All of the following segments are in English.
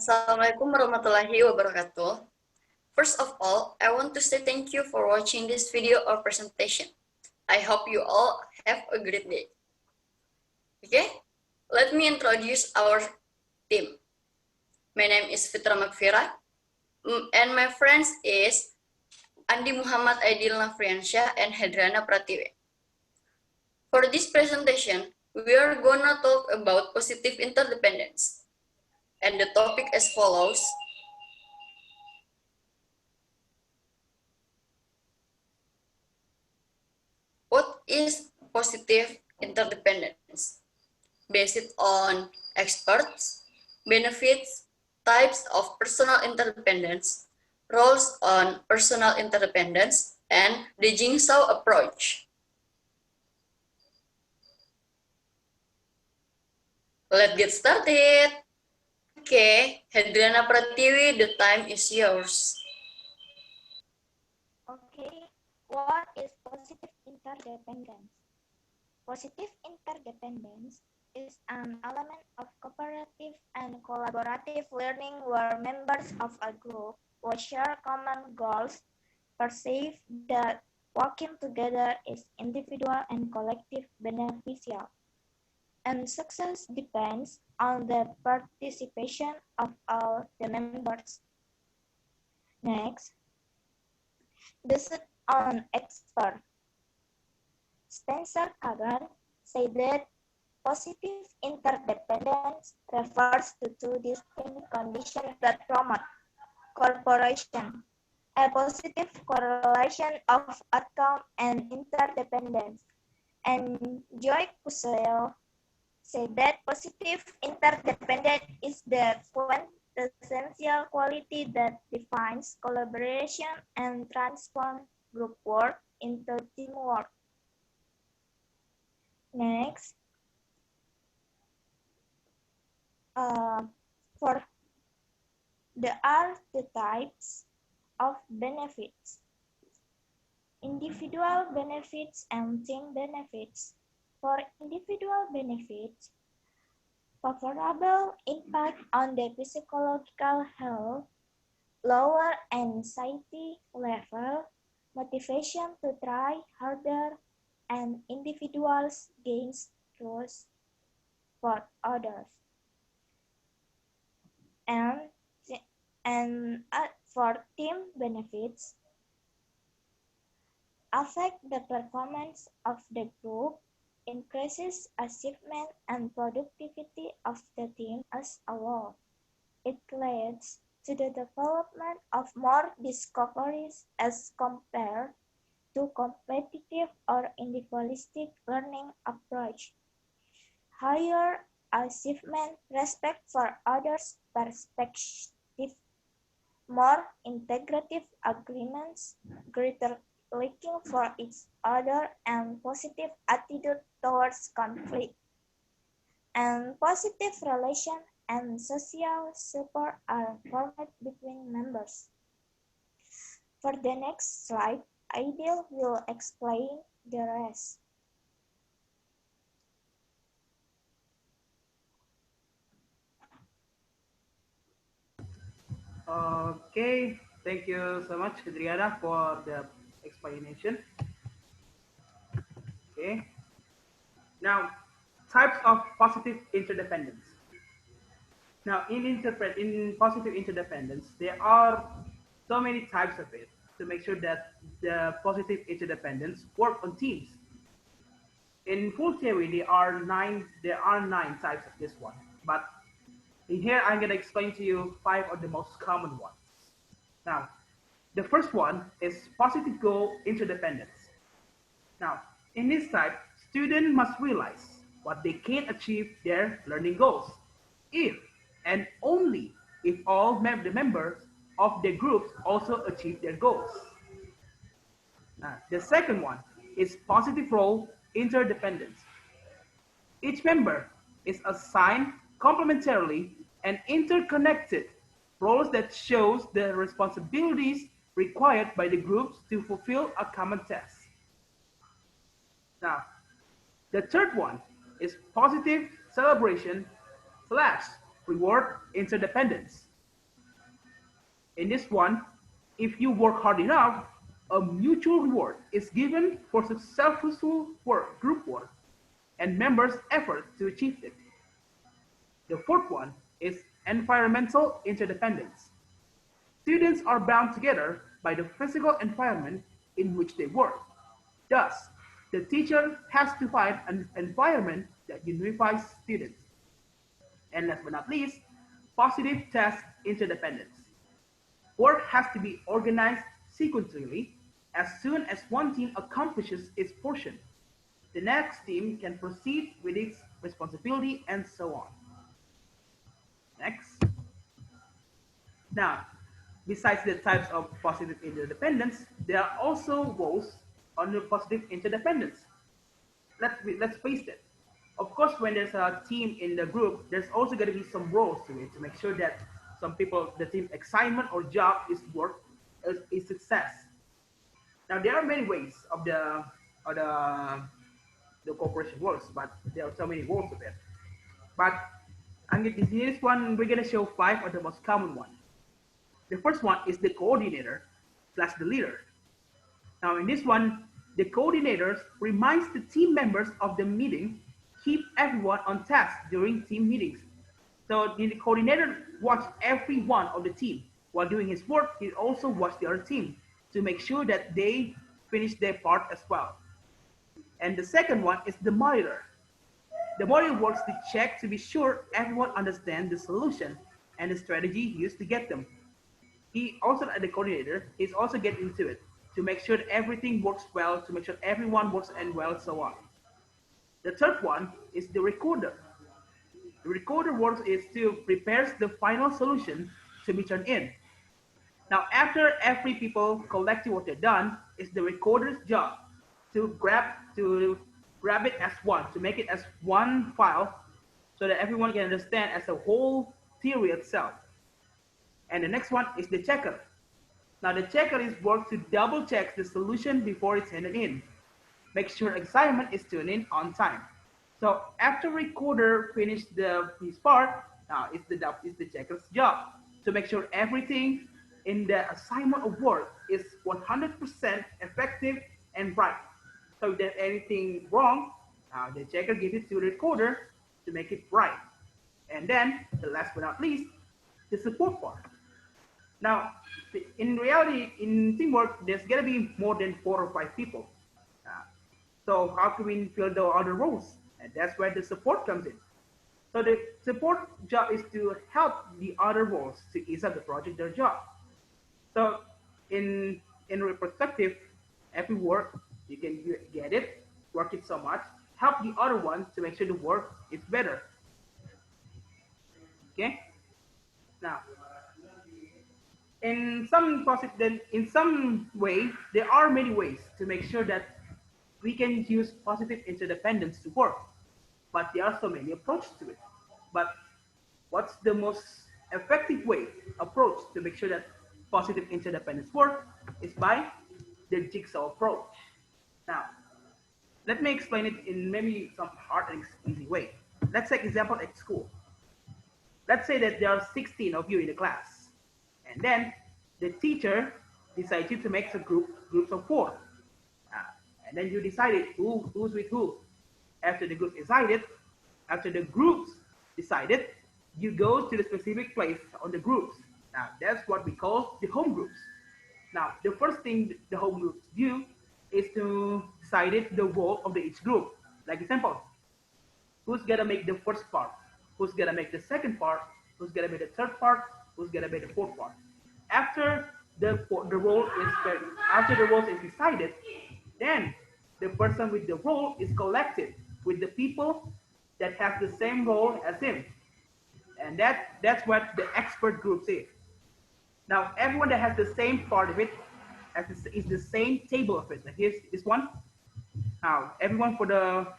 Assalamualaikum warahmatullahi wabarakatuh. First of all, I want to say thank you for watching this video or presentation. I hope you all have a great day. Okay, let me introduce our team. My name is Fitra Makfira, and my friends is Andi Muhammad Aidil Nafriansyah and Hedrana Pratiwi. For this presentation, we are gonna talk about positive interdependence. And the topic as follows. What is positive interdependence? Based on experts, benefits, types of personal interdependence, roles on personal interdependence, and the Jigsaw approach. Let's get started. Okay, Hedriana Pratiwi, the time is yours. Okay, what is positive interdependence? Positive interdependence is an element of cooperative and collaborative learning where members of a group will share common goals, perceive that working together is individual and collective beneficial, and success depends on the participation of all the members. Next, based on expert. Spencer Kagan said that positive interdependence refers to two distinct conditions that promote cooperation, a positive correlation of outcome and interdependence. And Joy Kuseo said that positive interdependence is the quintessential quality that defines collaboration and transforms group work into teamwork. Next, for the types of benefits: individual benefits and team benefits. For individual benefits, favorable impact on the physiological health, lower anxiety level, motivation to try harder, and individuals gains trust for others. And for team benefits, affect the performance of the group, increases achievement and productivity of the team as a whole. It leads to the development of more discoveries as compared to competitive or individualistic learning approach. Higher achievement, respect for others' perspective, more integrative agreements, greater liking for each other, and positive attitude towards conflict. And positive relation and social support are formed between members. For the next slide, Aidil will explain the rest. Okay, thank you so much, Adriana, for the explanation. Okay, now types of positive interdependence. Now, in positive interdependence, there are so many types of it to make sure that the positive interdependence work on teams. In full theory, there are nine types of this one, but in here I'm gonna explain to you five of the most common ones. Now, the first one is positive goal interdependence. Now, in this type, students must realize what they can achieve their learning goals if and only if all the members of the groups also achieve their goals. The second one is positive role interdependence. Each member is assigned complementarily and interconnected roles that shows the responsibilities required by the groups to fulfill a common task. Now, the third one is positive celebration / reward interdependence. In this one, if you work hard enough, a mutual reward is given for successful work, group work, and members' effort to achieve it. The fourth one is environmental interdependence. Students are bound together by the physical environment in which they work. Thus, the teacher has to find an environment that unifies students. And last but not least, positive task interdependence. Work has to be organized sequentially. As soon as one team accomplishes its portion, the next team can proceed with its responsibility and so on. Next. Now, besides the types of positive interdependence, there are also roles under positive interdependence. Let's face it. Of course, when there's a team in the group, there's also going to be some roles to it to make sure that some people, the team's excitement or job is work is success. Now, there are many ways of the cooperation works, but there are so many roles of it. But in this one, we're going to show five of the most common ones. The first one is the coordinator plus the leader. Now in this one, the coordinator reminds the team members of the meeting, keep everyone on task during team meetings. So the coordinator watches every one of the team. While doing his work, he also watches the other team to make sure that they finish their part as well. And the second one is the monitor. The monitor works to check to be sure everyone understands the solution and the strategy used to get them. He also, the coordinator, is also getting into it to make sure that everything works well, to make sure everyone works and well, so on. The third one is the recorder. The recorder works is to prepares the final solution to be turned in. Now, after every people collecting what they've done, it's the recorder's job to grab it as one, to make it as one file, so that everyone can understand as a whole theory itself. And the next one is the checker. Now the checker is work to double check the solution before it's handed in. Make sure assignment is turned in on time. So after recorder finished his part, now it's the checker's job to make sure everything in the assignment of work is 100% effective and right. So if there's anything wrong, the checker gives it to the recorder to make it right. And then the last but not least, the support part. Now, in reality, in teamwork, there's gonna be more than 4 or 5 people. So how can we fill the other roles? And that's where the support comes in. So the support job is to help the other roles to ease up the project, their job. So in perspective, every work you can get it, work it so much, help the other one to make sure the work is better. Okay. Now, in some way, there are many ways to make sure that we can use positive interdependence to work, but there are so many approaches to it. But what's the most effective way approach to make sure that positive interdependence work is by the jigsaw approach. Now, let me explain it in maybe some hard and easy way. Let's take example at school. Let's say that there are 16 of you in the class, and then the teacher decides you to make some groups of 4. And then you decided who's with who. After the groups decided, you go to the specific place on the groups. Now that's what we call the home groups. Now the first thing the home groups do is to decide the role of each group. Like example, who's gonna make the first part, who's gonna make the second part, who's gonna make the third part, who's gonna make the fourth part. After the role is decided, then the person with the role is collected with the people that have the same role as him. And that's what the expert group is. Now, everyone that has the same part of it is the same table of it. Like here's this one. Now, everyone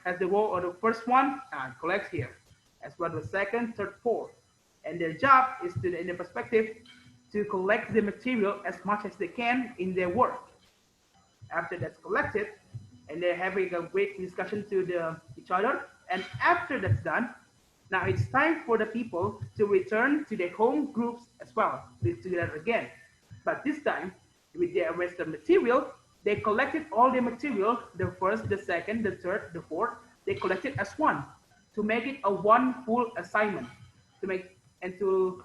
has the role of the first one collects here, as well as the second, third, fourth. And their job is to, in the perspective, to collect the material as much as they can in their work. After that's collected, and they're having a great discussion to each other, and after that's done, now it's time for the people to return to their home groups as well, together again. But this time, with the Western material, they collected all the material, the first, the second, the third, the fourth, they collected as one to make it a one full assignment to make and to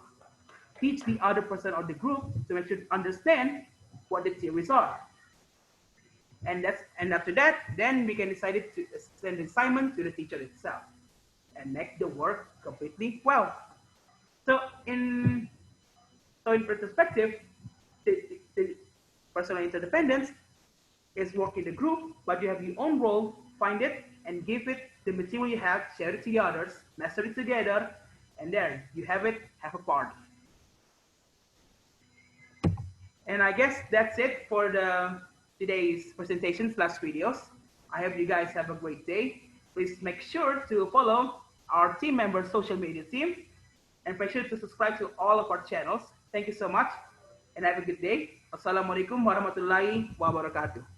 teach the other person of the group to make sure to understand what the theories are. And after that, then we can decide to send the assignment to the teacher itself and make the work completely well. So in in perspective, the personal interdependence is work in the group, but you have your own role, find it and give it the material you have, share it to the others, master it together, and there you have it, have a party. And I guess that's it for the today's presentation slash videos. I hope you guys have a great day. Please make sure to follow our team members' social media team and make sure to subscribe to all of our channels. Thank you so much and have a good day. Assalamualaikum warahmatullahi wabarakatuh.